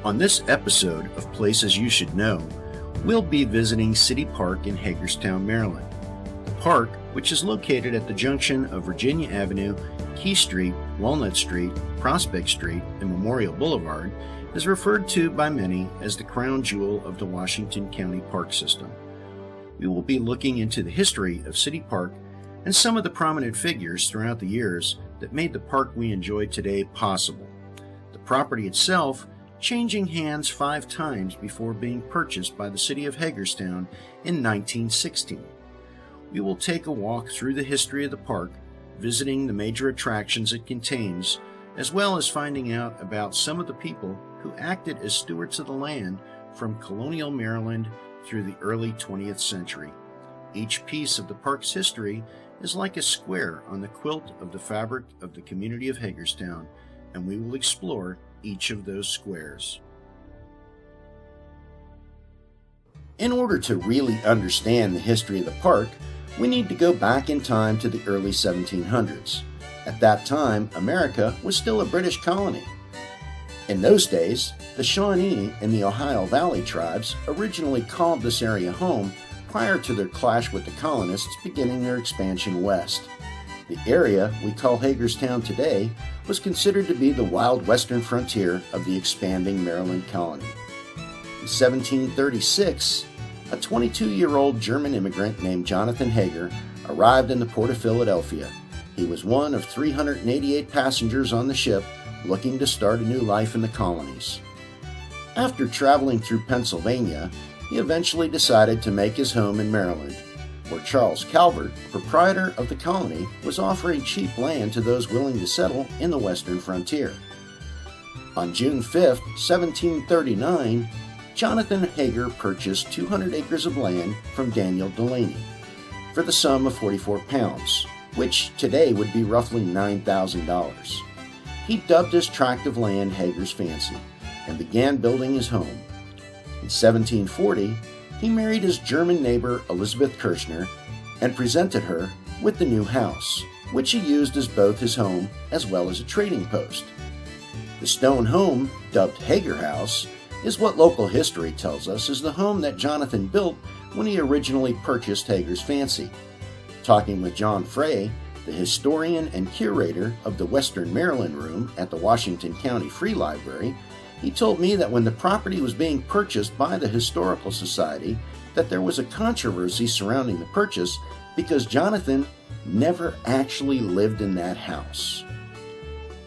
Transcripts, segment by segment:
On this episode of Places You Should Know, we'll be visiting City Park in Hagerstown, Maryland. The park, which is located at the junction of Virginia Avenue, Key Street, Walnut Street, Prospect Street, and Memorial Boulevard, is referred to by many as the crown jewel of the Washington County Park System. We will be looking into the history of City Park and some of the prominent figures throughout the years that made the park we enjoy today possible. The property itself changing hands 5 times before being purchased by the city of Hagerstown in 1916. We will take a walk through the history of the park, visiting the major attractions it contains, as well as finding out about some of the people who acted as stewards of the land from colonial Maryland through the early 20th century. Each piece of the park's history is like a square on the quilt of the fabric of the community of Hagerstown, and we will explore each of those squares. In order to really understand the history of the park, we need to go back in time to the early 1700s. At that time, America was still a British colony. In those days, the Shawnee and the Ohio Valley tribes originally called this area home prior to their clash with the colonists beginning their expansion west. The area we call Hagerstown today was considered to be the wild western frontier of the expanding Maryland colony. In 1736, a 22-year-old German immigrant named Jonathan Hager arrived in the port of Philadelphia. He was one of 388 passengers on the ship looking to start a new life in the colonies. After traveling through Pennsylvania, he eventually decided to make his home in Maryland, where Charles Calvert, proprietor of the colony, was offering cheap land to those willing to settle in the western frontier. On June 5, 1739, Jonathan Hager purchased 200 acres of land from Daniel Delaney for the sum of 44 pounds, which today would be roughly $9,000. He dubbed his tract of land Hager's Fancy and began building his home. In 1740, he married his German neighbor Elizabeth Kirschner and presented her with the new house, which he used as both his home as well as a trading post. The stone home, dubbed Hager House, is what local history tells us is the home that Jonathan built when he originally purchased Hager's Fancy. Talking with John Frey, the historian and curator of the Western Maryland Room at the Washington County Free Library, he told me that when the property was being purchased by the Historical Society, that there was a controversy surrounding the purchase because Jonathan never actually lived in that house.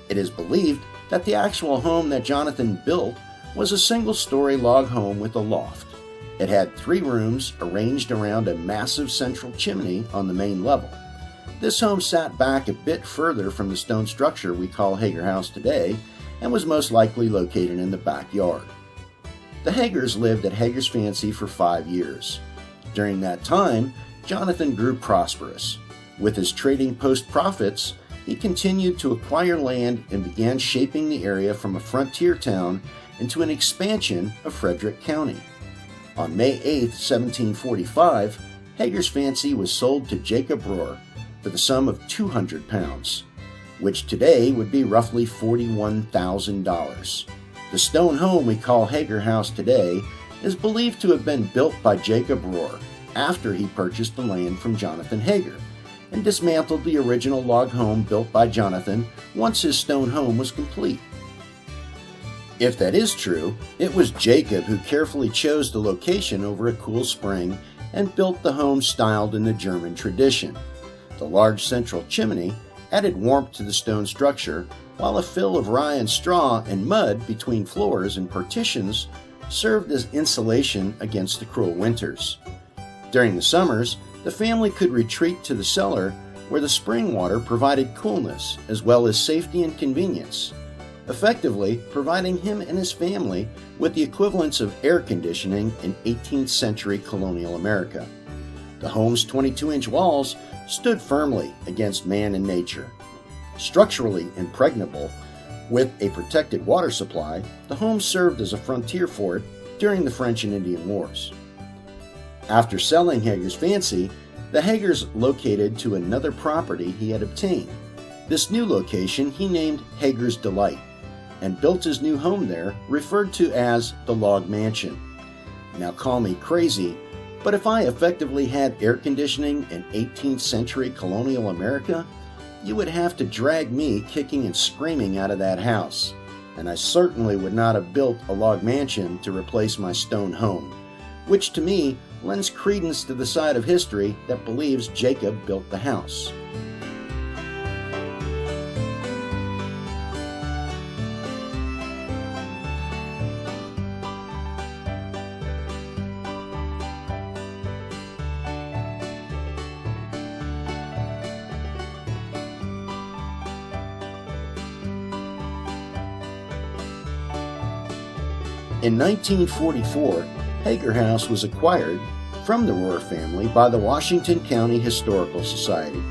It is believed that the actual home that Jonathan built was a single-story log home with a loft. It had 3 rooms arranged around a massive central chimney on the main level. This home sat back a bit further from the stone structure we call Hager House today, and was most likely located in the backyard. The Hagers lived at Hager's Fancy for 5 years. During that time, Jonathan grew prosperous. With his trading post profits, he continued to acquire land and began shaping the area from a frontier town into an expansion of Frederick County. On May 8, 1745, Hager's Fancy was sold to Jacob Rohr for the sum of 200 pounds. Which today would be roughly $41,000. The stone home we call Hager House today is believed to have been built by Jacob Rohr after he purchased the land from Jonathan Hager and dismantled the original log home built by Jonathan once his stone home was complete. If that is true, it was Jacob who carefully chose the location over a cool spring and built the home styled in the German tradition. The large central chimney added warmth to the stone structure, while a fill of rye and straw and mud between floors and partitions served as insulation against the cruel winters. During the summers, the family could retreat to the cellar where the spring water provided coolness as well as safety and convenience, effectively providing him and his family with the equivalents of air conditioning in 18th century colonial America. The home's 22-inch walls stood firmly against man and nature. Structurally impregnable, with a protected water supply, the home served as a frontier fort during the French and Indian Wars. After selling Hager's Fancy, the Hagers located to another property he had obtained. This new location he named Hager's Delight. and built his new home there, referred to as the Log Mansion. Now call me crazy, but if I effectively had air conditioning in 18th century colonial America, you would have to drag me kicking and screaming out of that house. And I certainly would not have built a log mansion to replace my stone home, which to me lends credence to the side of history that believes Jacob built the house. In 1944, Hager House was acquired from the Rohr family by the Washington County Historical Society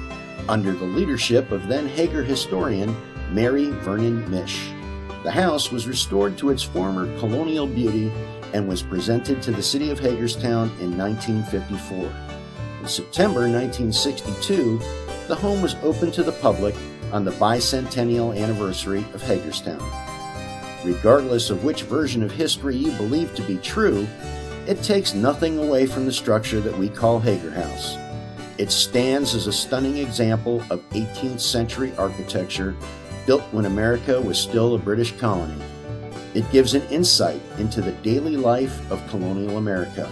under the leadership of then Hager historian Mary Vernon Mish. The house was restored to its former colonial beauty and was presented to the city of Hagerstown in 1954. In September 1962, the home was opened to the public on the bicentennial anniversary of Hagerstown. Regardless of which version of history you believe to be true, it takes nothing away from the structure that we call Hager House. It stands as a stunning example of 18th century architecture built when America was still a British colony. It gives an insight into the daily life of colonial America.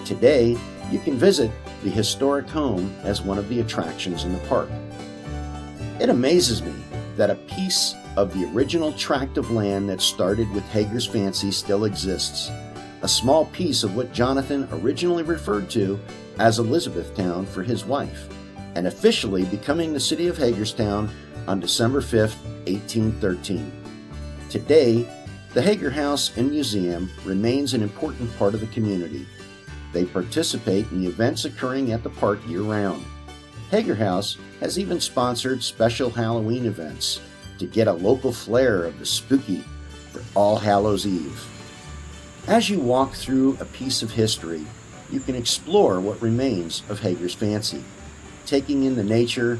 Today, you can visit the historic home as one of the attractions in the park. It amazes me that a piece of the original tract of land that started with Hager's fancy still exists, a small piece of what Jonathan originally referred to as Elizabethtown for his wife, and officially becoming the city of Hagerstown on December 5, 1813. Today, the Hager House and Museum remains an important part of the community. They participate in the events occurring at the park year-round. Hager House has even sponsored special Halloween events to get a local flair of the spooky for All Hallows Eve. As you walk through a piece of history, you can explore what remains of Hager's fancy. Taking in the nature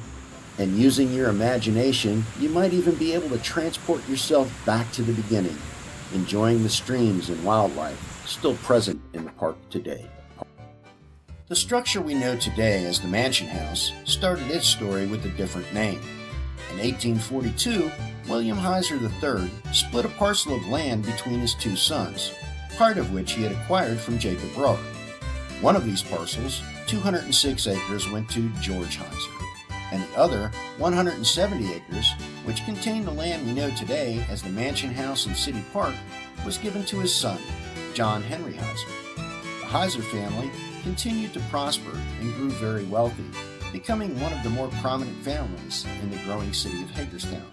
and using your imagination, you might even be able to transport yourself back to the beginning, enjoying the streams and wildlife still present in the park today. The structure we know today as the Mansion House started its story with a different name. In 1842, William Heiser III split a parcel of land between his two sons, part of which he had acquired from Jacob Rohr. One of these parcels, 206 acres, went to George Heiser, and the other, 170 acres, which contained the land we know today as the Mansion House and City Park, was given to his son, John Henry Heiser. The Heiser family continued to prosper and grew very wealthy, becoming one of the more prominent families in the growing city of Hagerstown.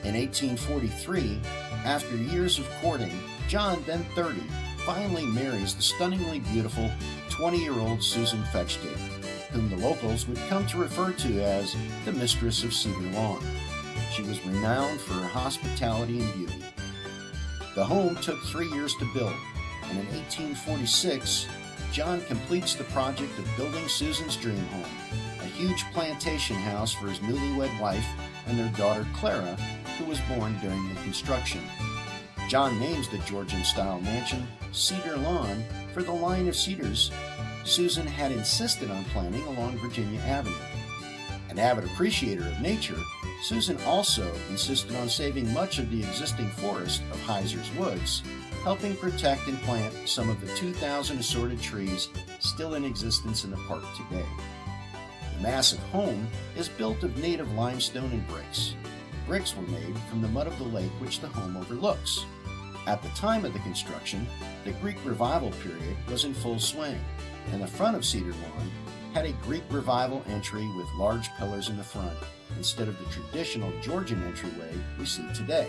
In 1843, after years of courting, John, then 30, finally marries the stunningly beautiful 20-year-old Susan Fetchtig, whom the locals would come to refer to as the Mistress of Cedar Lawn. She was renowned for her hospitality and beauty. The home took 3 years to build, and in 1846, John completes the project of building Susan's dream home, a huge plantation house for his newlywed wife and their daughter Clara, who was born during the construction. John names the Georgian-style mansion Cedar Lawn for the line of cedars Susan had insisted on planting along Virginia Avenue. An avid appreciator of nature, Susan also insisted on saving much of the existing forest of Heiser's Woods, helping protect and plant some of the 2,000 assorted trees still in existence in the park today. The massive home is built of native limestone and bricks. Bricks were made from the mud of the lake which the home overlooks. At the time of the construction, the Greek Revival period was in full swing, and the front of Cedar Lawn had a Greek Revival entry with large pillars in the front, instead of the traditional Georgian entryway we see today.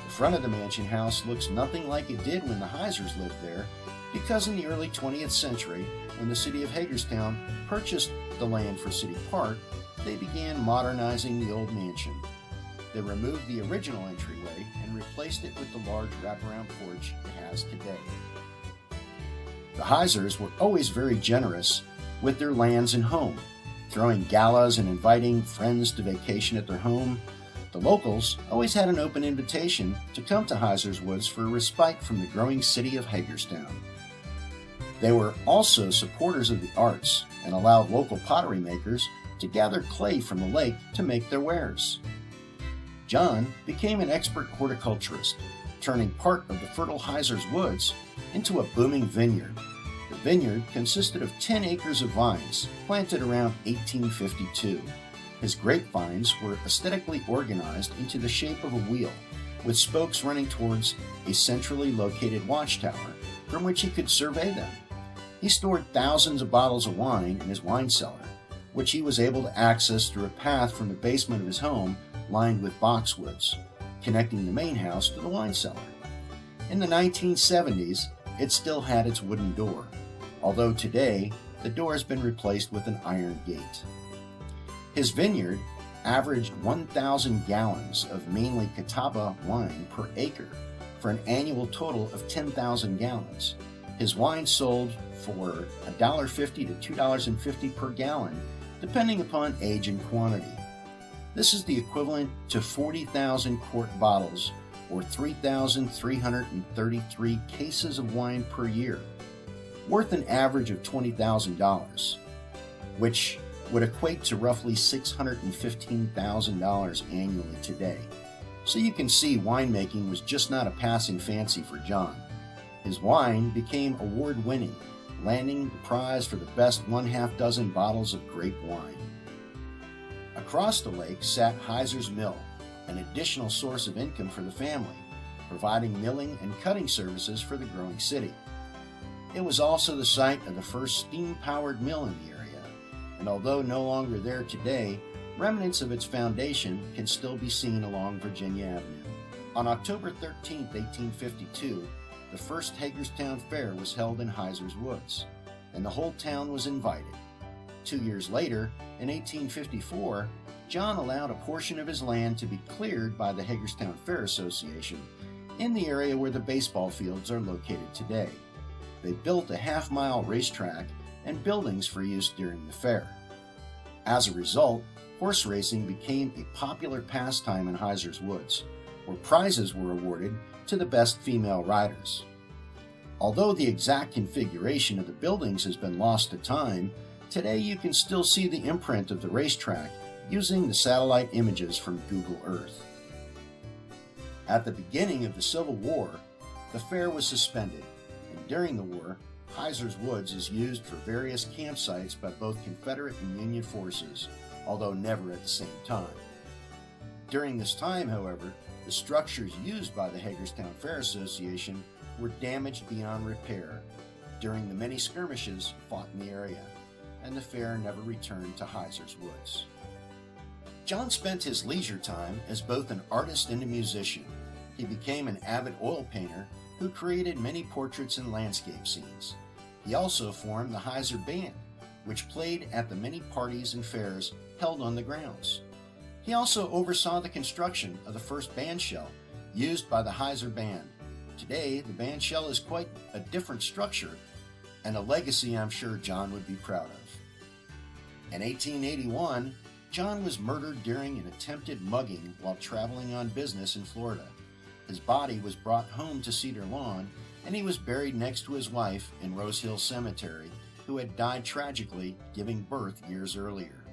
The front of the mansion house looks nothing like it did when the Heisers lived there, because in the early 20th century, when the city of Hagerstown purchased the land for City Park, they began modernizing the old mansion. They removed the original entryway and replaced it with the large wraparound porch it has today. The Heisers were always very generous with their lands and home, throwing galas and inviting friends to vacation at their home. The locals always had an open invitation to come to Heiser's Woods for a respite from the growing city of Hagerstown. They were also supporters of the arts and allowed local pottery makers to gather clay from the lake to make their wares. John became an expert horticulturist, turning part of the fertile Heiser's Woods into a booming vineyard. The vineyard consisted of 10 acres of vines planted around 1852. His grapevines were aesthetically organized into the shape of a wheel, with spokes running towards a centrally located watchtower from which he could survey them. He stored thousands of bottles of wine in his wine cellar, which he was able to access through a path from the basement of his home lined with boxwoods, connecting the main house to the wine cellar. In the 1970s, it still had its wooden door, although today the door has been replaced with an iron gate. His vineyard averaged 1,000 gallons of mainly Catawba wine per acre for an annual total of 10,000 gallons. His wine sold for $1.50 to $2.50 per gallon, depending upon age and quantity. This is the equivalent to 40,000 quart bottles or 3,333 cases of wine per year, worth an average of $20,000, which would equate to roughly $615,000 annually today. So you can see winemaking was just not a passing fancy for John. His wine became award-winning, landing the prize for the best 1/2 dozen bottles of grape wine. Across the lake sat Heiser's Mill, an additional source of income for the family, providing milling and cutting services for the growing city. It was also the site of the first steam-powered mill in the area, and although no longer there today, remnants of its foundation can still be seen along Virginia Avenue. On October 13, 1852, the first Hagerstown Fair was held in Heiser's Woods, and the whole town was invited. 2 years later, in 1854, John allowed a portion of his land to be cleared by the Hagerstown Fair Association in the area where the baseball fields are located today. They built a half-mile racetrack and buildings for use during the fair. As a result, horse racing became a popular pastime in Heiser's Woods, where prizes were awarded to the best female riders. Although the exact configuration of the buildings has been lost to time, today you can still see the imprint of the racetrack using the satellite images from Google Earth. At the beginning of the Civil War, the fair was suspended, and during the war, Heiser's Woods is used for various campsites by both Confederate and Union forces, although never at the same time. During this time, however, the structures used by the Hagerstown Fair Association were damaged beyond repair during the many skirmishes fought in the area, and the fair never returned to Heiser's Woods. John spent his leisure time as both an artist and a musician. He became an avid oil painter who created many portraits and landscape scenes. He also formed the Heiser Band, which played at the many parties and fairs held on the grounds. He also oversaw the construction of the first band shell used by the Heiser Band. Today, the band shell is quite a different structure and a legacy I'm sure John would be proud of. In 1881, John was murdered during an attempted mugging while traveling on business in Florida. His body was brought home to Cedar Lawn, and he was buried next to his wife in Rose Hill Cemetery, who had died tragically giving birth years earlier.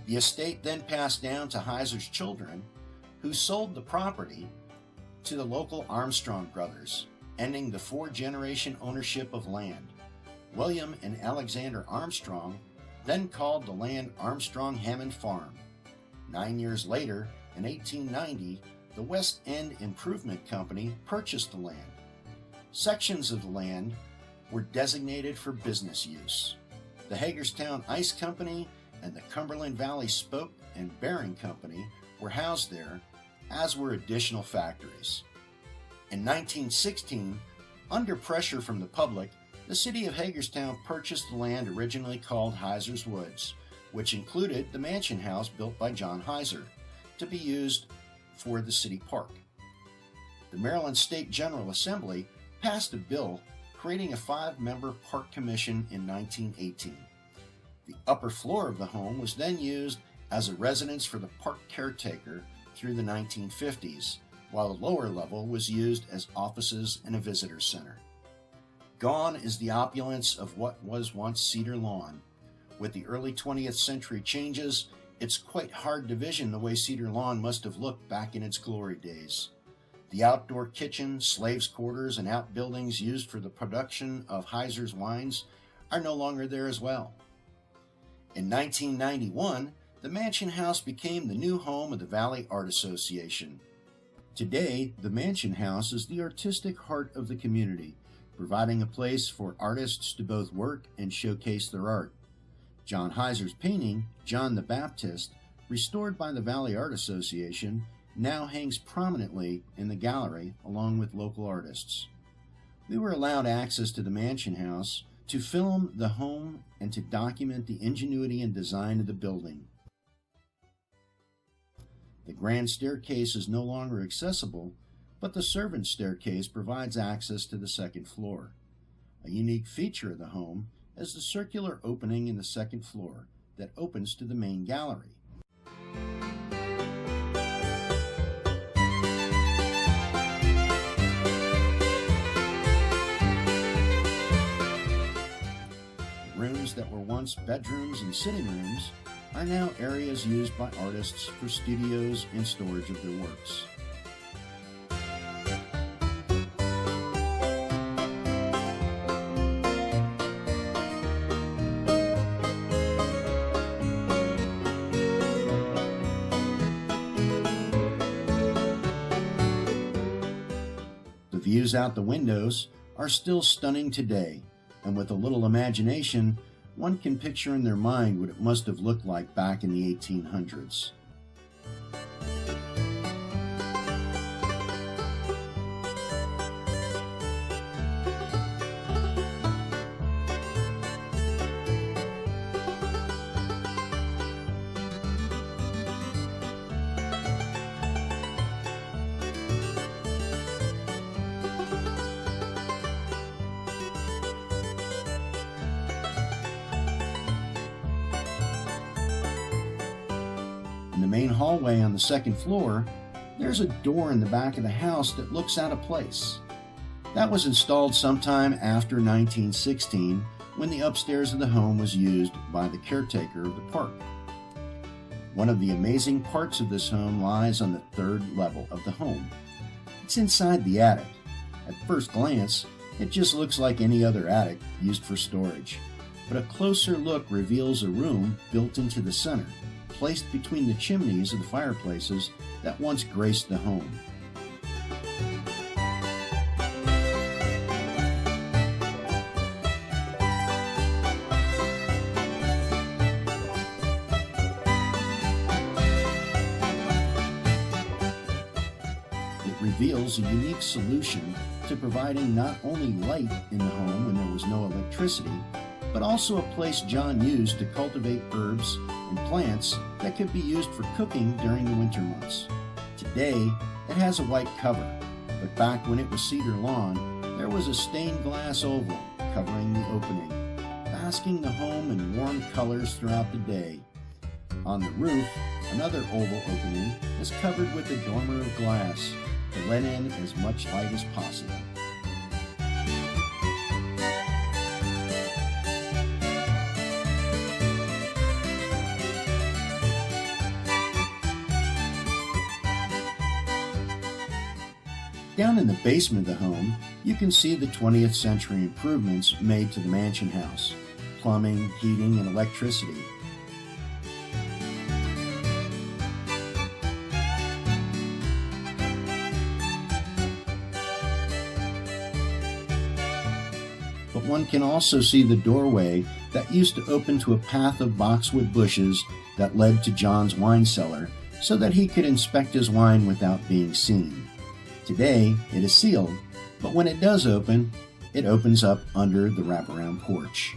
The estate then passed down to Heiser's children, who sold the property to the local Armstrong brothers, ending the 4-generation ownership of land. William and Alexander Armstrong then called the land Armstrong Hammond Farm. 9 years later, in 1890, the West End Improvement Company purchased the land. Sections of the land were designated for business use. The Hagerstown Ice Company and the Cumberland Valley Spoke and Bearing Company were housed there, as were additional factories. In 1916, under pressure from the public, the city of Hagerstown purchased the land originally called Heiser's Woods, which included the mansion house built by John Heiser, to be used for the city park. The Maryland State General Assembly passed a bill creating a 5-member park commission in 1918. The upper floor of the home was then used as a residence for the park caretaker, through the 1950s, while the lower level was used as offices and a visitor center. Gone is the opulence of what was once Cedar Lawn. With the early 20th century changes, it's quite hard to vision the way Cedar Lawn must have looked back in its glory days. The outdoor kitchen, slaves' quarters, and outbuildings used for the production of Heiser's wines are no longer there as well. In 1991, the Mansion House became the new home of the Valley Art Association. Today, the Mansion House is the artistic heart of the community, providing a place for artists to both work and showcase their art. John Heiser's painting, John the Baptist, restored by the Valley Art Association, now hangs prominently in the gallery along with local artists. We were allowed access to the Mansion House to film the home and to document the ingenuity and design of the building. The grand staircase is no longer accessible, but the servants' staircase provides access to the second floor. A unique feature of the home is the circular opening in the second floor that opens to the main gallery. Rooms that were once bedrooms and sitting rooms are now areas used by artists for studios and storage of their works. The views out the windows are still stunning today, and with a little imagination, one can picture in their mind what it must have looked like back in the 1800s. In the main hallway on the second floor, there's a door in the back of the house that looks out of place. That was installed sometime after 1916, when the upstairs of the home was used by the caretaker of the park. One of the amazing parts of this home lies on the third level of the home. It's inside the attic. At first glance, it just looks like any other attic used for storage, but a closer look reveals a room built into the center, placed between the chimneys of the fireplaces that once graced the home. It reveals a unique solution to providing not only light in the home when there was no electricity, but also a place John used to cultivate herbs and plants that could be used for cooking during the winter months. Today, it has a white cover, but back when it was Cedar Lawn, there was a stained glass oval covering the opening, basking the home in warm colors throughout the day. On the roof, another oval opening is covered with a dormer of glass to let in as much light as possible. Down in the basement of the home, you can see the 20th century improvements made to the Mansion House: plumbing, heating, and electricity. But one can also see the doorway that used to open to a path of boxwood bushes that led to John's wine cellar so that he could inspect his wine without being seen. Today, it is sealed, but when it does open, it opens up under the wraparound porch.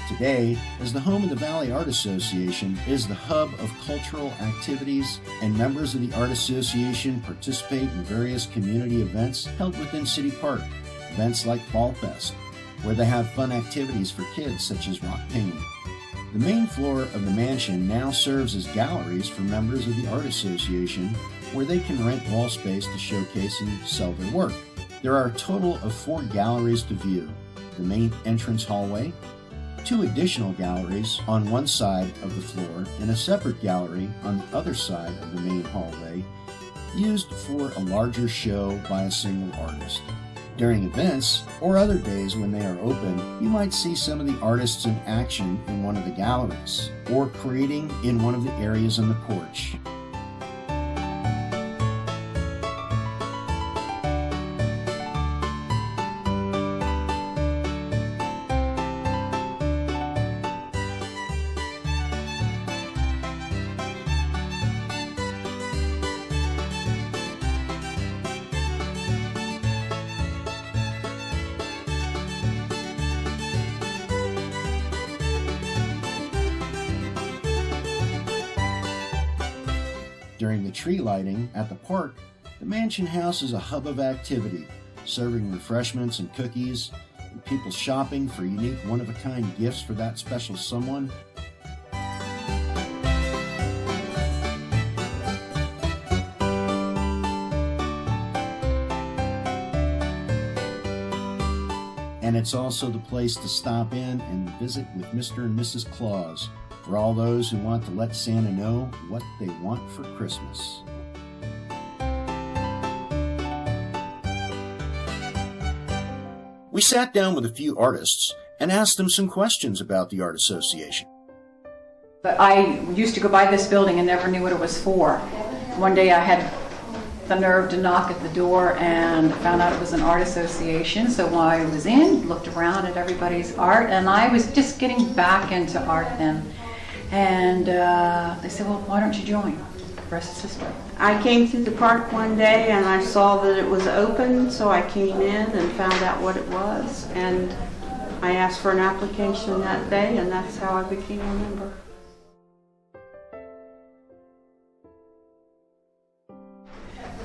Today, as the home of the Valley Art Association is the hub of cultural activities, and members of the Art Association participate in various community events held within City Park. Events like Fall Fest, where they have fun activities for kids such as rock painting. The main floor of the mansion now serves as galleries for members of the Art Association, where they can rent wall space to showcase and sell their work. There are a total of 4 galleries to view: the main entrance hallway, 2 additional galleries on one side of the floor, and a separate gallery on the other side of the main hallway, used for a larger show by a single artist. During events or other days when they are open, you might see some of the artists in action in one of the galleries, or creating in one of the areas on the porch. During the tree lighting at the park, the Mansion House is a hub of activity, serving refreshments and cookies, and people shopping for unique one-of-a-kind gifts for that special someone. And it's also the place to stop in and visit with Mr. and Mrs. Claus, for all those who want to let Santa know what they want for Christmas. We sat down with a few artists and asked them some questions about the Art Association. But I used to go by this building and never knew what it was for. One day I had the nerve to knock at the door and found out it was an art association. So while I was in, looked around at everybody's art, and I was just getting back into art then. And they said, well, why don't you join? The rest is history. I came through the park one day and I saw that it was open, so I came in and found out what it was. And I asked for an application that day, and that's how I became a member.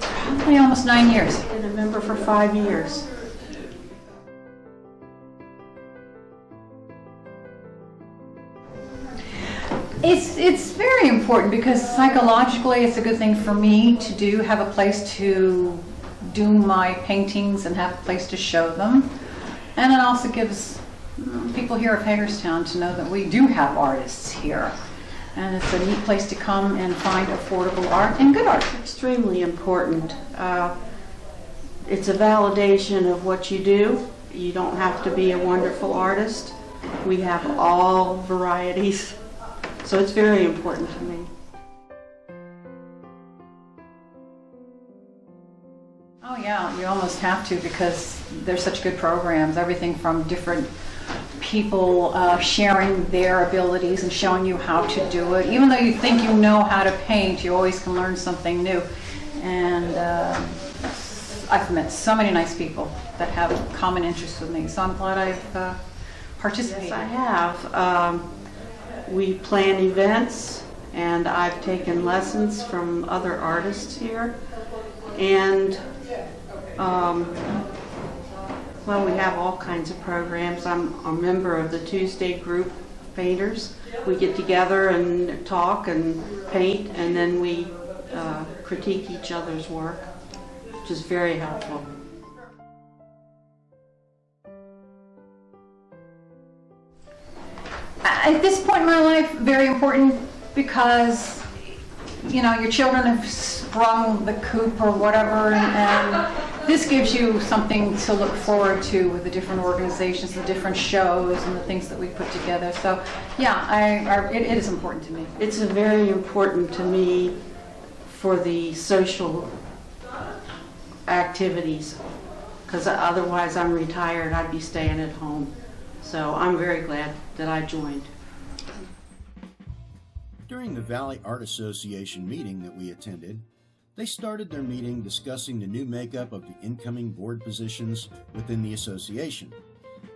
Probably almost 9 years. I've been a member for 5 years. It's very important because psychologically it's a good thing for me to have a place to do my paintings and have a place to show them. And it also gives people here at Hagerstown to know that we do have artists here. And it's a neat place to come and find affordable art and good art. Extremely important. It's a validation of what you do. You don't have to be a wonderful artist. We have all varieties. So it's very important to me. Oh yeah, you almost have to because there's such good programs. Everything from different people sharing their abilities and showing you how to do it. Even though you think you know how to paint, you always can learn something new. And I've met so many nice people that have common interests with me. So I'm glad I've participated. Yes, I have. We plan events, and I've taken lessons from other artists here. And, well, we have all kinds of programs. I'm a member of the Tuesday group painters. We get together and talk and paint, and then we critique each other's work, which is very helpful. At this point in my life, very important because, you know, your children have sprung the coop or whatever, and this gives you something to look forward to with the different organizations, the different shows, and the things that we put together. So, yeah, it is important to me. It's very important to me for the social activities, because otherwise I'm retired, I'd be staying at home. So I'm very glad that I joined. During the Valley Art Association meeting that we attended, they started their meeting discussing the new makeup of the incoming board positions within the association,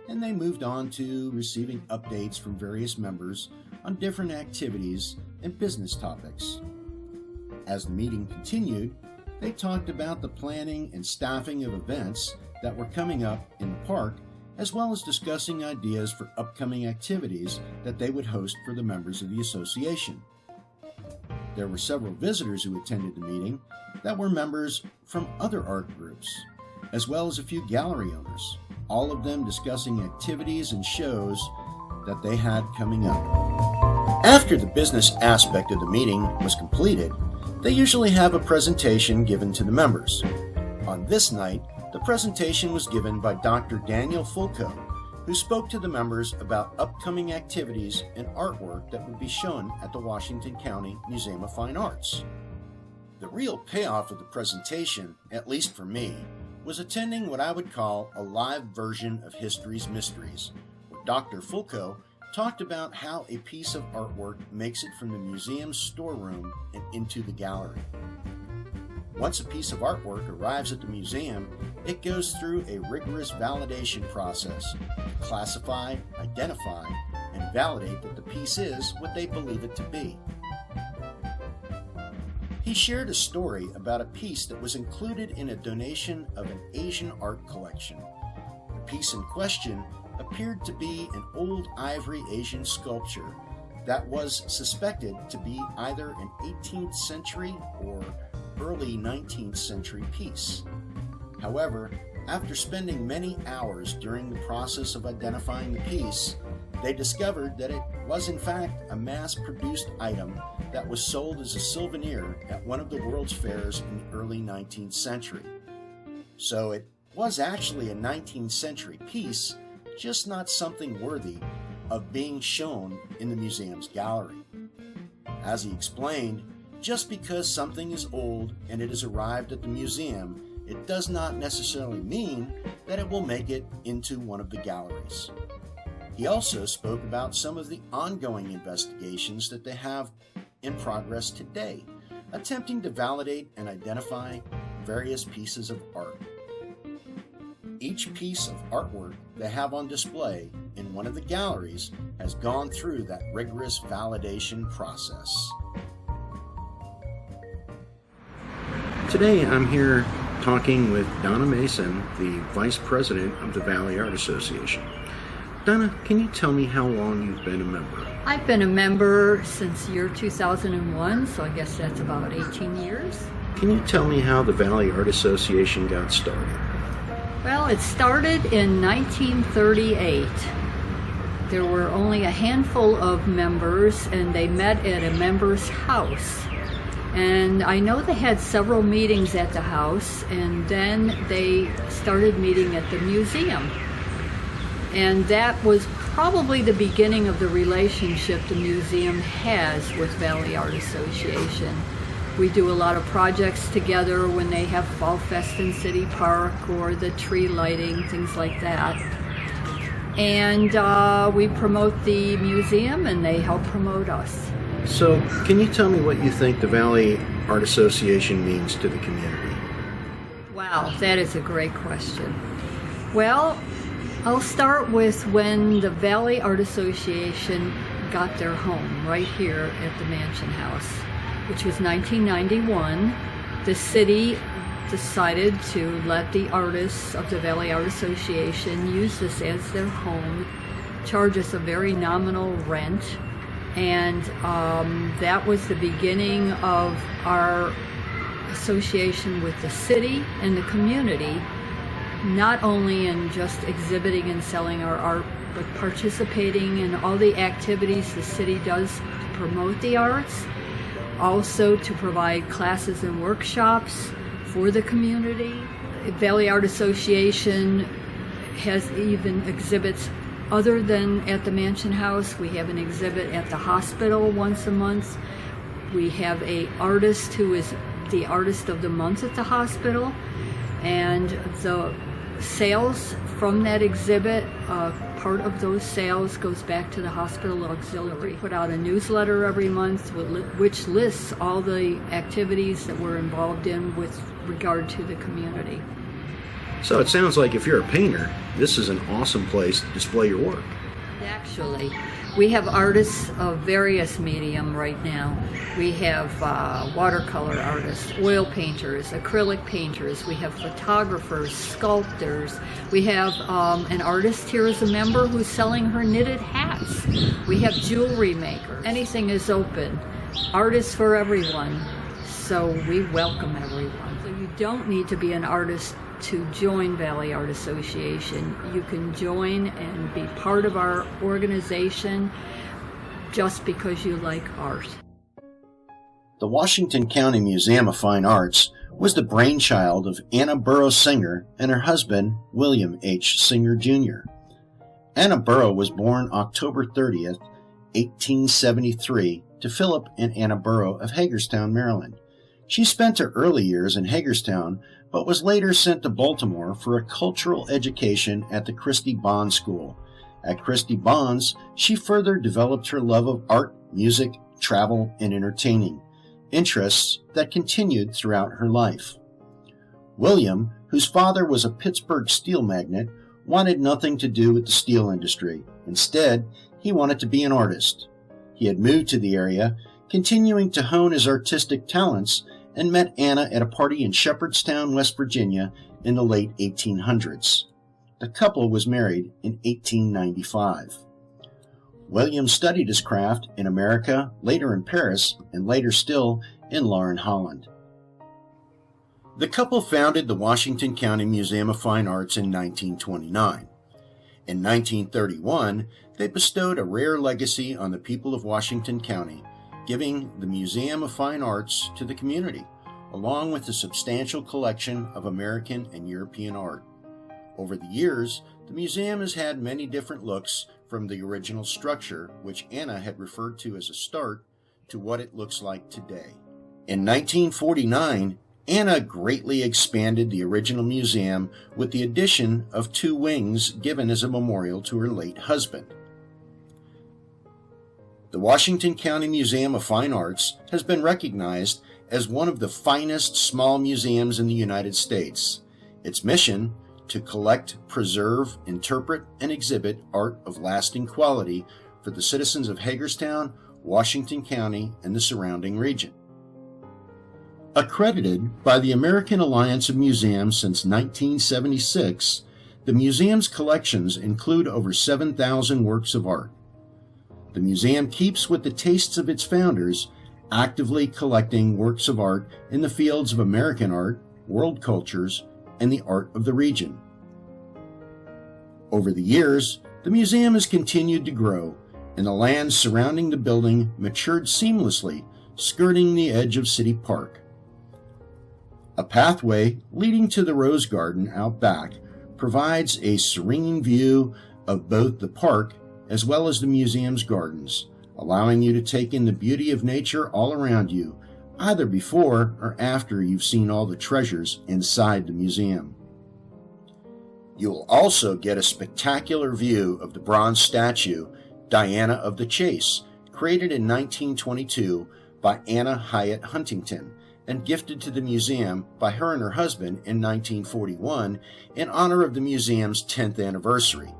and they moved on to receiving updates from various members on different activities and business topics. As the meeting continued, they talked about the planning and staffing of events that were coming up in the park as well as discussing ideas for upcoming activities that they would host for the members of the association. There were several visitors who attended the meeting that were members from other art groups, as well as a few gallery owners, all of them discussing activities and shows that they had coming up. After the business aspect of the meeting was completed, they usually have a presentation given to the members. On this night, the presentation was given by Dr. Daniel Fulco, who spoke to the members about upcoming activities and artwork that would be shown at the Washington County Museum of Fine Arts. The real payoff of the presentation, at least for me, was attending what I would call a live version of History's Mysteries, where Dr. Fulco talked about how a piece of artwork makes it from the museum's storeroom and into the gallery. Once a piece of artwork arrives at the museum, it goes through a rigorous validation process to classify, identify, and validate that the piece is what they believe it to be. He shared a story about a piece that was included in a donation of an Asian art collection. The piece in question appeared to be an old ivory Asian sculpture that was suspected to be either an 18th century or early 19th century piece. However, after spending many hours during the process of identifying the piece, they discovered that it was in fact a mass-produced item that was sold as a souvenir at one of the world's fairs in the early 19th century. So it was actually a 19th century piece, just not something worthy of being shown in the museum's gallery. As he explained, just because something is old and it has arrived at the museum, it does not necessarily mean that it will make it into one of the galleries. He also spoke about some of the ongoing investigations that they have in progress today, attempting to validate and identify various pieces of art. Each piece of artwork they have on display in one of the galleries has gone through that rigorous validation process. Today I'm here talking with Donna Mason, the Vice President of the Valley Art Association. Donna, can you tell me how long you've been a member? I've been a member since year 2001, so I guess that's about 18 years. Can you tell me how the Valley Art Association got started? Well, it started in 1938. There were only a handful of members, and they met at a member's house. And I know they had several meetings at the house, and then they started meeting at the museum. And that was probably the beginning of the relationship the museum has with Valley Art Association. We do a lot of projects together when they have Fall Fest in City Park or the tree lighting, things like that. And we promote the museum and they help promote us. So, can you tell me what you think the Valley Art Association means to the community? Wow, that is a great question. Well, I'll start with when the Valley Art Association got their home right here at the Mansion House, which was 1991. The city decided to let the artists of the Valley Art Association use this as their home, charge us a very nominal rent, and that was the beginning of our association with the city and the community, not only in just exhibiting and selling our art, but participating in all the activities the city does to promote the arts, also to provide classes and workshops for the community. Valley Art Association has even exhibits other than at the Mansion House. We have an exhibit at the hospital once a month. We have an artist who is the artist of the month at the hospital, and the sales from that exhibit, part of those sales goes back to the hospital auxiliary. We put out a newsletter every month which lists all the activities that we're involved in with regard to the community. So it sounds like if you're a painter, this is an awesome place to display your work. Actually, We have artists of various medium right now. We have watercolor artists, oil painters, acrylic painters. We have photographers, sculptors. We have an artist here as a member who's selling her knitted hats. We have jewelry makers. Anything is open. Artists for everyone. So we welcome everyone. So you don't need to be an artist to join Valley Art Association. You can join and be part of our organization just because you like art. The Washington County Museum of Fine Arts was the brainchild of Anna Burroughs Singer and her husband, William H. Singer, Jr. Anna Burroughs was born October 30th, 1873, to Philip and Anna Burroughs of Hagerstown, Maryland. She spent her early years in Hagerstown, but was later sent to Baltimore for a cultural education at the Christie Bonds School. At Christie Bonds, she further developed her love of art, music, travel, and entertaining, interests that continued throughout her life. William, whose father was a Pittsburgh steel magnate, wanted nothing to do with the steel industry. Instead, he wanted to be an artist. He had moved to the area, continuing to hone his artistic talents, and met Anna at a party in Shepherdstown, West Virginia in the late 1800s. The couple was married in 1895. William studied his craft in America, later in Paris, and later still in Lauren, Holland. The couple founded the Washington County Museum of Fine Arts in 1929. In 1931, they bestowed a rare legacy on the people of Washington County, giving the Museum of Fine Arts to the community, along with a substantial collection of American and European art. Over the years, the museum has had many different looks, from the original structure, which Anna had referred to as a start, to what it looks like today. In 1949, Anna greatly expanded the original museum with the addition of 2 wings given as a memorial to her late husband. The Washington County Museum of Fine Arts has been recognized as one of the finest small museums in the United States. Its mission, to collect, preserve, interpret, and exhibit art of lasting quality for the citizens of Hagerstown, Washington County, and the surrounding region. Accredited by the American Alliance of Museums since 1976, the museum's collections include over 7,000 works of art. The museum keeps with the tastes of its founders, actively collecting works of art in the fields of American art, world cultures, and the art of the region. Over the years, the museum has continued to grow, and the land surrounding the building matured seamlessly, skirting the edge of City Park. A pathway leading to the Rose Garden out back provides a serene view of both the park as well as the museum's gardens, allowing you to take in the beauty of nature all around you, either before or after you've seen all the treasures inside the museum. You will also get a spectacular view of the bronze statue, Diana of the Chase, created in 1922 by Anna Hyatt Huntington and gifted to the museum by her and her husband in 1941 in honor of the museum's 10th anniversary.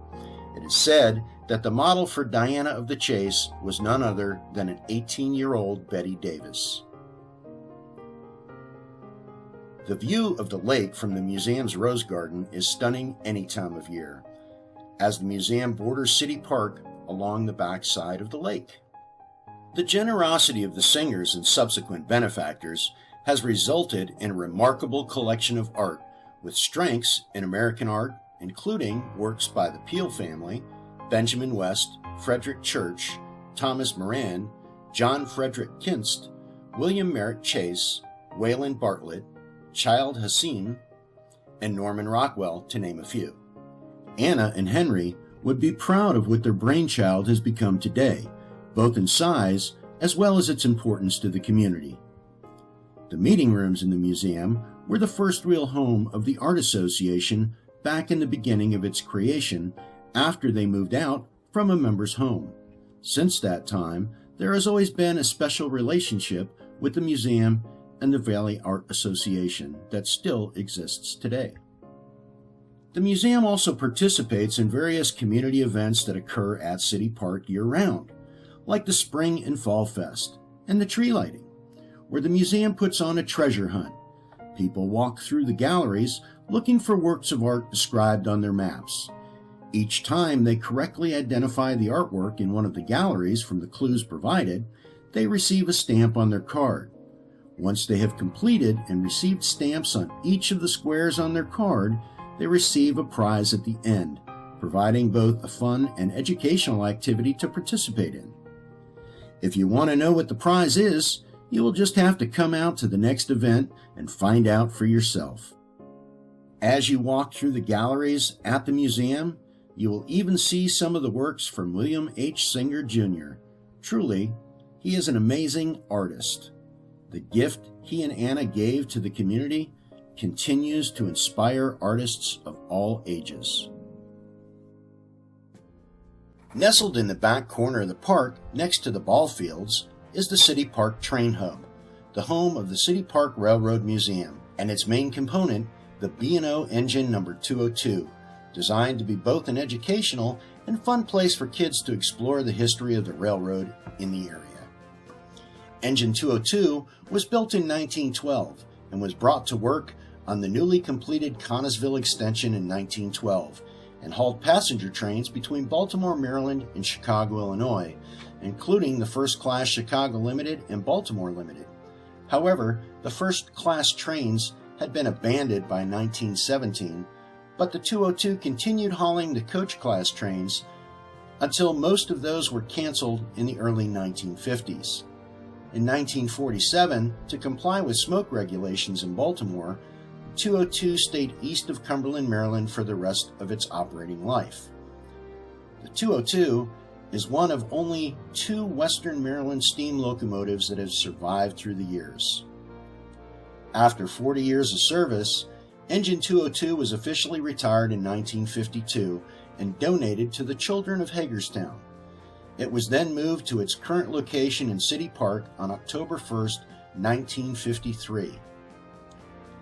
It is said that the model for Diana of the Chase was none other than an 18-year-old Betty Davis. The view of the lake from the museum's Rose Garden is stunning any time of year, as the museum borders City Park along the back side of the lake. The generosity of the Singers and subsequent benefactors has resulted in a remarkable collection of art with strengths in American art, including works by the Peale family, Benjamin West, Frederick Church, Thomas Moran, John Frederick Kinst, William Merritt Chase, Wayland Bartlett, Childe Hassine, and Norman Rockwell, to name a few. Anna and Henry would be proud of what their brainchild has become today, both in size as well as its importance to the community. The meeting rooms in the museum were the first real home of the Art Association back in the beginning of its creation, after they moved out from a member's home. Since that time, there has always been a special relationship with the museum and the Valley Art Association that still exists today. The museum also participates in various community events that occur at City Park year-round, like the Spring and Fall Fest and the tree lighting, where the museum puts on a treasure hunt. People walk through the galleries looking for works of art described on their maps. Each time they correctly identify the artwork in one of the galleries from the clues provided, they receive a stamp on their card. Once they have completed and received stamps on each of the squares on their card, they receive a prize at the end, providing both a fun and educational activity to participate in. If you want to know what the prize is, you will just have to come out to the next event and find out for yourself. As you walk through the galleries at the museum, you will even see some of the works from William H. Singer Jr. Truly, he is an amazing artist. The gift he and Anna gave to the community continues to inspire artists of all ages. Nestled in the back corner of the park, next to the ball fields, is the City Park Train Hub, the home of the City Park Railroad Museum, and its main component, the B&O Engine No. 202, designed to be both an educational and fun place for kids to explore the history of the railroad in the area. Engine 202 was built in 1912 and was brought to work on the newly completed Connellsville Extension in 1912 and hauled passenger trains between Baltimore, Maryland and Chicago, Illinois, including the first-class Chicago Limited and Baltimore Limited. However, the first-class trains had been abandoned by 1917, but the 202 continued hauling the coach-class trains until most of those were canceled in the early 1950s. In 1947, to comply with smoke regulations in Baltimore, the 202 stayed east of Cumberland, Maryland for the rest of its operating life. The 202 is one of only 2 Western Maryland steam locomotives that have survived through the years. After 40 years of service, Engine 202 was officially retired in 1952 and donated to the children of Hagerstown. It was then moved to its current location in City Park on October 1, 1953.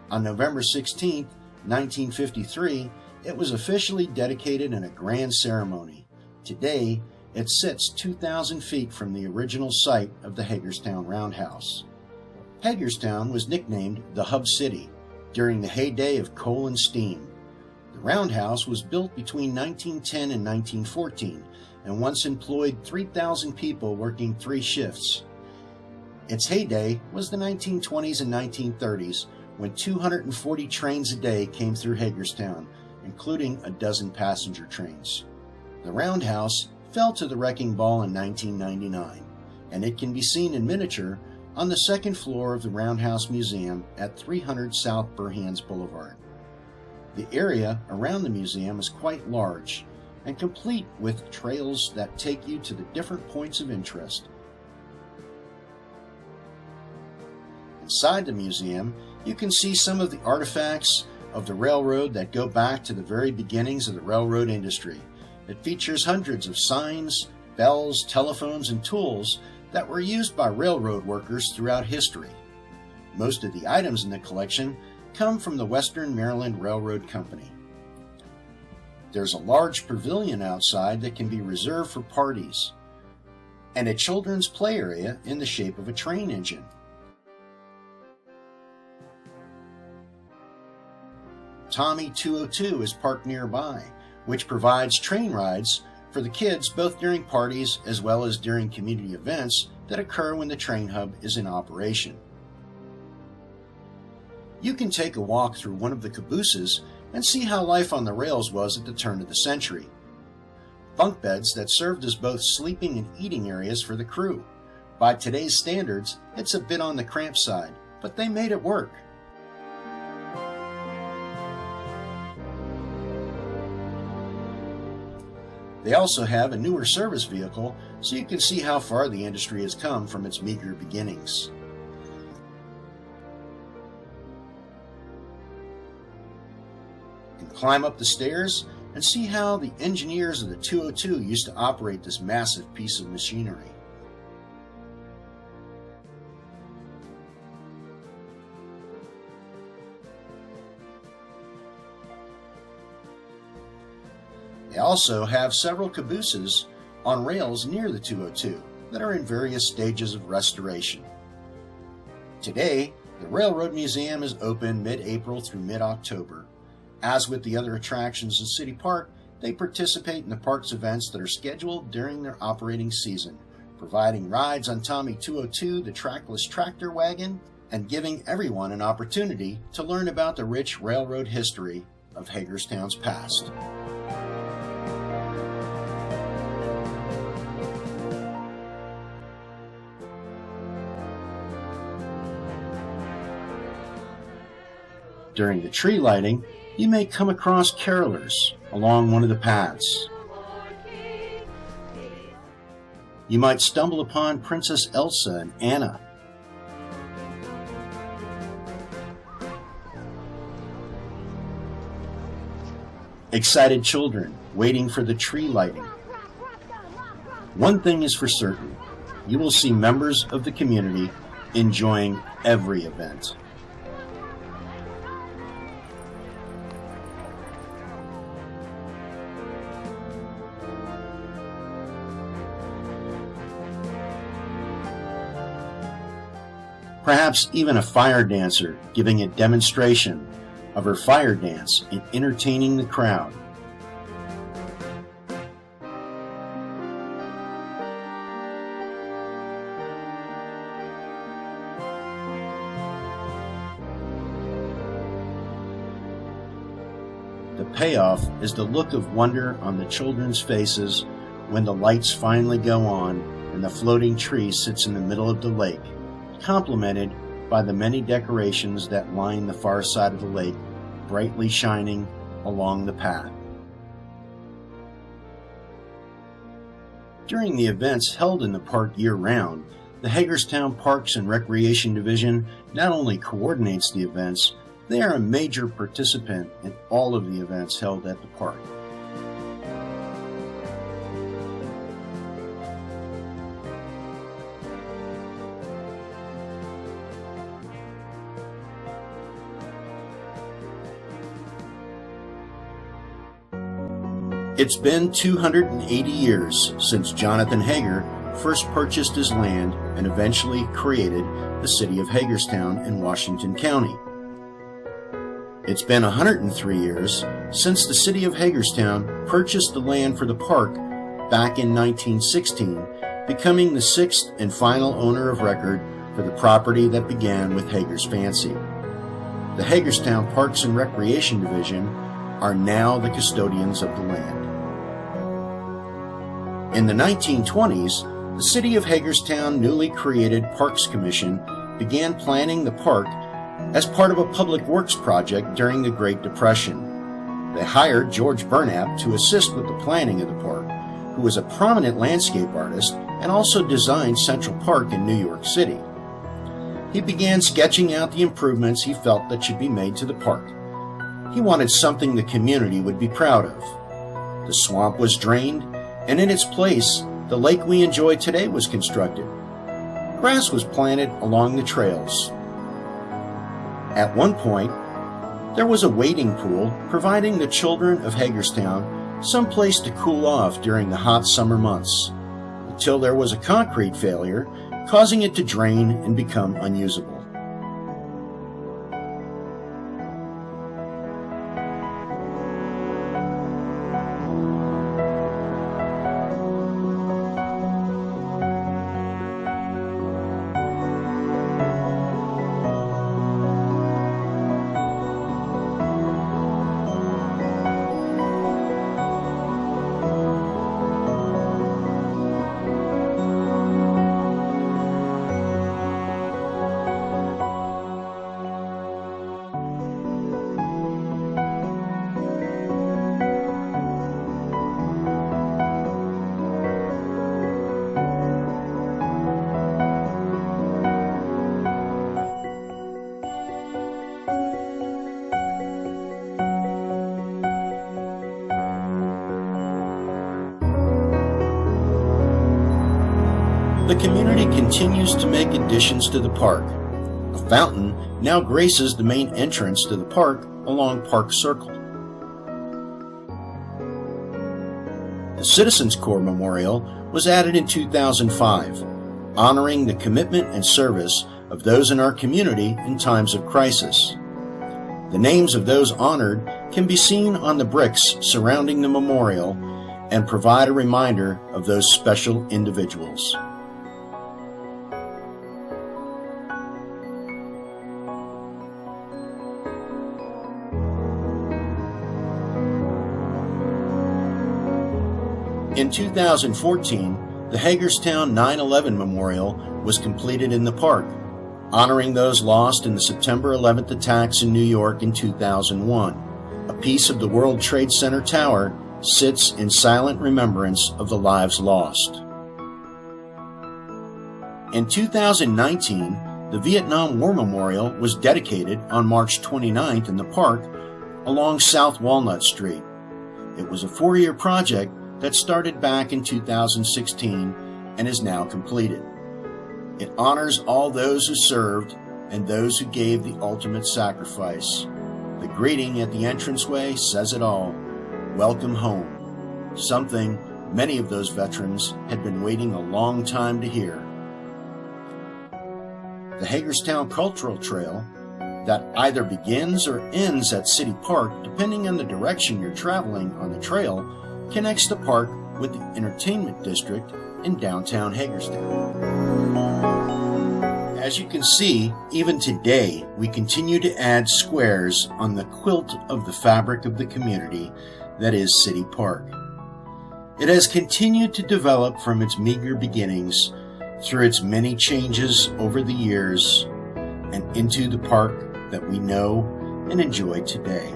On November 16, 1953, it was officially dedicated in a grand ceremony. Today, it sits 2,000 feet from the original site of the Hagerstown Roundhouse. Hagerstown was nicknamed the Hub City during the heyday of coal and steam. The Roundhouse was built between 1910 and 1914 and once employed 3,000 people working 3 shifts. Its heyday was the 1920s and 1930s, when 240 trains a day came through Hagerstown, including a dozen passenger trains. The Roundhouse fell to the wrecking ball in 1999, and it can be seen in miniature on the second floor of the Roundhouse Museum at 300 South Burhans Boulevard. The area around the museum is quite large and complete with trails that take you to the different points of interest. Inside the museum, you can see some of the artifacts of the railroad that go back to the very beginnings of the railroad industry. It features hundreds of signs, bells, telephones, and tools that were used by railroad workers throughout history. Most of the items in the collection come from the Western Maryland Railroad Company. There's a large pavilion outside that can be reserved for parties, and a children's play area in the shape of a train engine. Tommy 202 is parked nearby, which provides train rides for the kids both during parties as well as during community events that occur when the train hub is in operation. You can take a walk through one of the cabooses and see how life on the rails was at the turn of the century. Bunk beds that served as both sleeping and eating areas for the crew. By today's standards, it's a bit on the cramped side, but they made it work. They also have a newer service vehicle, so you can see how far the industry has come from its meager beginnings. You can climb up the stairs and see how the engineers of the 202 used to operate this massive piece of machinery. They also have several cabooses on rails near the 202 that are in various stages of restoration. Today, the Railroad Museum is open mid-April through mid-October. As with the other attractions in City Park, they participate in the park's events that are scheduled during their operating season, providing rides on Tommy 202, the trackless tractor wagon, and giving everyone an opportunity to learn about the rich railroad history of Hagerstown's past. During the tree lighting, you may come across carolers along one of the paths. You might stumble upon Princess Elsa and Anna. Excited children waiting for the tree lighting. One thing is for certain, you will see members of the community enjoying every event. Perhaps even a fire dancer giving a demonstration of her fire dance and entertaining the crowd. The payoff is the look of wonder on the children's faces when the lights finally go on and the floating tree sits in the middle of the lake, complemented by the many decorations that line the far side of the lake, brightly shining along the path. During the events held in the park year-round, the Hagerstown Parks and Recreation Division not only coordinates the events, they are a major participant in all of the events held at the park. It's been 280 years since Jonathan Hager first purchased his land and eventually created the city of Hagerstown in Washington County. It's been 103 years since the city of Hagerstown purchased the land for the park back in 1916, becoming the sixth and final owner of record for the property that began with Hager's Fancy. The Hagerstown Parks and Recreation Division are now the custodians of the land. In the 1920s, the City of Hagerstown newly created Parks Commission began planning the park as part of a public works project during the Great Depression. They hired George Burnap to assist with the planning of the park, who was a prominent landscape artist and also designed Central Park in New York City. He began sketching out the improvements he felt that should be made to the park. He wanted something the community would be proud of. The swamp was drained, and in its place, the lake we enjoy today was constructed. Grass was planted along the trails. At one point, there was a wading pool providing the children of Hagerstown some place to cool off during the hot summer months, until there was a concrete failure, causing it to drain and become unusable. The community continues to make additions to the park. A fountain now graces the main entrance to the park along Park Circle. The Citizens Corps Memorial was added in 2005, honoring the commitment and service of those in our community in times of crisis. The names of those honored can be seen on the bricks surrounding the memorial and provide a reminder of those special individuals. In 2014, the Hagerstown 9/11 Memorial was completed in the park, honoring those lost in the September 11th attacks in New York in 2001. A piece of the World Trade Center tower sits in silent remembrance of the lives lost. In 2019, the Vietnam War Memorial was dedicated on March 29th in the park along South Walnut Street. It was a 4-year project that started back in 2016 and is now completed. It honors all those who served and those who gave the ultimate sacrifice. The greeting at the entranceway says it all. Welcome home. Something many of those veterans had been waiting a long time to hear. The Hagerstown Cultural Trail, that either begins or ends at City Park depending on the direction you're traveling on the trail, connects the park with the entertainment district in downtown Hagerstown. As you can see, even today, we continue to add squares on the quilt of the fabric of the community that is City Park. It has continued to develop from its meager beginnings through its many changes over the years and into the park that we know and enjoy today.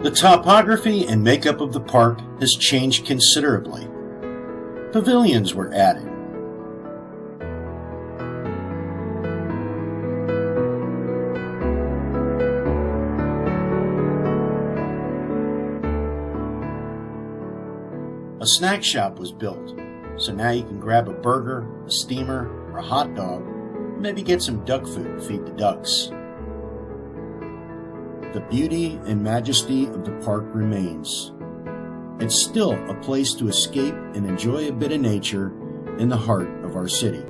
The topography and makeup of the park has changed considerably. Pavilions were added. A snack shop was built, so now you can grab a burger, a steamer, or a hot dog, maybe get some duck food to feed the ducks. The beauty and majesty of the park remains. It's still a place to escape and enjoy a bit of nature in the heart of our city.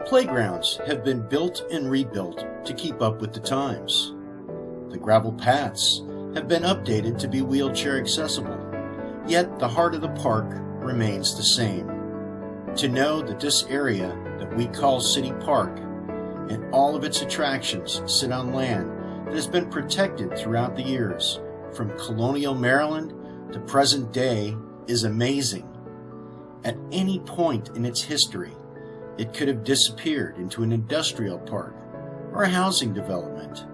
Playgrounds have been built and rebuilt to keep up with the times. The gravel paths have been updated to be wheelchair accessible, yet the heart of the park remains the same. To know that this area that we call City Park and all of its attractions sit on land that has been protected throughout the years, from colonial Maryland to present day, is amazing. At any point in its history, it could have disappeared into an industrial park or a housing development,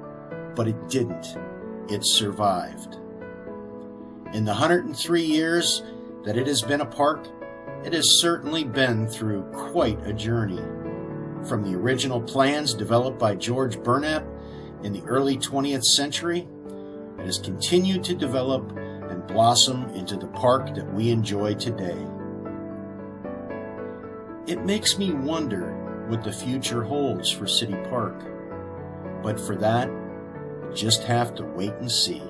but it didn't. It survived. In the 103 years that it has been a park, it has certainly been through quite a journey. From the original plans developed by George Burnap in the early 20th century, it has continued to develop and blossom into the park that we enjoy today. It makes me wonder what the future holds for City Park. But for that, we'll just have to wait and see.